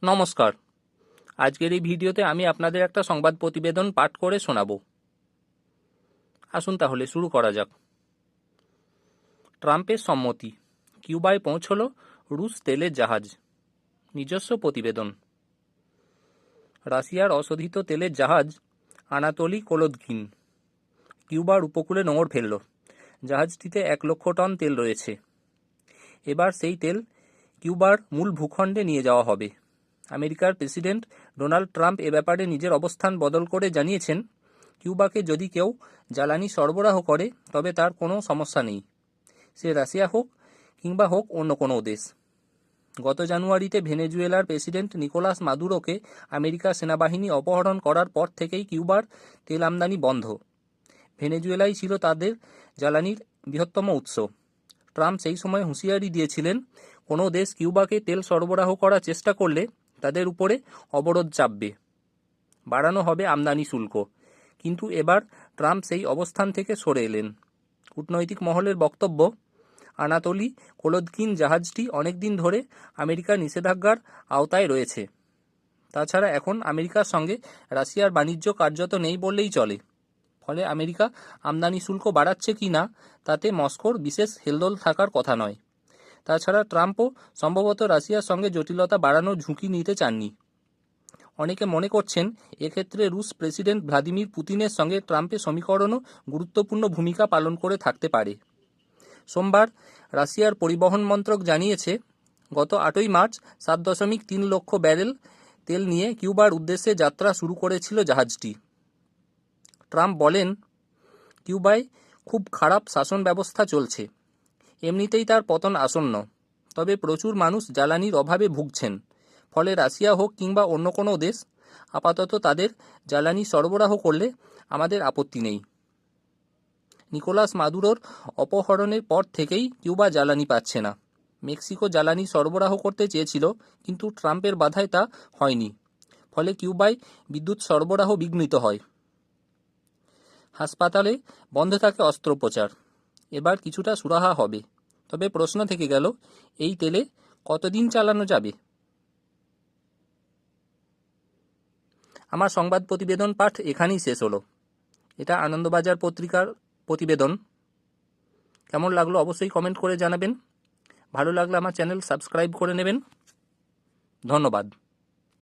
নমস্কার। আজকের এই ভিডিওতে আমি আপনাদের একটা সংবাদ প্রতিবেদন পাঠ করে শোনাবো। আসুন তাহলে শুরু করা যাক। ট্রাম্পের সম্মতি, কিউবায় পৌঁছল রুশ তেলের জাহাজ। নিজস্ব প্রতিবেদন। রাশিয়ার অশোধিত তেলের জাহাজ আনাতোলি কোলোদকিন কিউবার উপকূলে নোঙর ফেলল। জাহাজটিতে 1,00,000 টন তেল রয়েছে। এবার সেই তেল কিউবার মূল ভূখণ্ডে নিয়ে যাওয়া হবে। আমেরিকার প্রেসিডেন্ট ডোনাল্ড ট্রাম্প এ ব্যাপারে নিজের অবস্থান বদল করে জানিয়েছেন, কিউবাকে যদি কেউ জ্বালানি সরবরাহ করে তবে তার কোনো সমস্যা নেই, সে রাশিয়া হোক কিংবা হোক অন্য কোনো দেশ। গত জানুয়ারিতে ভেনেজুয়েলার প্রেসিডেন্ট নিকোলাস মাদুরোকে আমেরিকা সেনাবাহিনী অপহরণ করার পর থেকেই কিউবার তেল আমদানি বন্ধ। ভেনেজুয়েলাই ছিল তাদের জ্বালানির বৃহত্তম উৎস। ট্রাম্প সেই সময় হুঁশিয়ারি দিয়েছিলেন, কোনো দেশ কিউবাকে তেল সরবরাহ করার চেষ্টা করলে তাদের উপরে অবরোধ চাপবে, বাড়ানো হবে আমদানি শুল্ক। কিন্তু এবার ট্রাম্প সেই অবস্থান থেকে সরে এলেন। কূটনৈতিক মহলের বক্তব্য, আনাতোলি কোলোদকিন জাহাজটি অনেকদিন ধরে আমেরিকার নিষেধাজ্ঞার আওতায় রয়েছে। তাছাড়া এখন আমেরিকার সঙ্গে রাশিয়ার বাণিজ্য কার্যত নেই বললেই চলে। ফলে আমেরিকা আমদানি শুল্ক বাড়াচ্ছে কি না তাতে মস্কোর বিশেষ হেলদোল থাকার কথা নয়। তাছাড়া ট্রাম্পও সম্ভবত রাশিয়ার সঙ্গে জটিলতা বাড়ানোর ঝুঁকি নিতে চাননি। অনেকে মনে করছেন, এক্ষেত্রে রুশ প্রেসিডেন্ট ভ্লাদিমির পুতিনের সঙ্গে ট্রাম্পের সমীকরণও গুরুত্বপূর্ণ ভূমিকা পালন করে থাকতে পারে। সোমবার রাশিয়ার পরিবহন মন্ত্রক জানিয়েছে, গত 8ই মার্চ 7.3 লক্ষ ব্যারেল তেল নিয়ে কিউবার উদ্দেশ্যে যাত্রা শুরু করেছিল জাহাজটি। ট্রাম্প বলেন, কিউবায় খুব খারাপ শাসন ব্যবস্থা চলছে। এমনিতেই তার পতন আসন্ন। তবে প্রচুর মানুষ জ্বালানির অভাবে ভুগছেন। ফলে রাশিয়া হোক কিংবা অন্য কোনো দেশ আপাতত তাদের জ্বালানি সরবরাহ করলে আমাদের আপত্তি নেই। নিকোলাস মাদুরোর অপহরণের পর থেকেই কিউবা জ্বালানি পাচ্ছে না। মেক্সিকো জ্বালানি সরবরাহ করতে চেয়েছিল, কিন্তু ট্রাম্পের বাধায় তা হয়নি। ফলে কিউবায় বিদ্যুৎ সরবরাহ বিঘ্নিত হয়। হাসপাতালে বন্ধ থাকে অস্ত্রোপচার। এবার কিছুটা সুরাহা হবে। তবে প্রশ্ন থেকে গেল, এই তেলে কতদিন চালানো যাবে? আমার সংবাদ প্রতিবেদন পাঠ এখানেই শেষ হলো। এটা আনন্দবাজার পত্রিকার প্রতিবেদন। কেমন লাগলো অবশ্যই কমেন্ট করে জানাবেন। ভালো লাগলে আমার চ্যানেল সাবস্ক্রাইব করে নেবেন। ধন্যবাদ।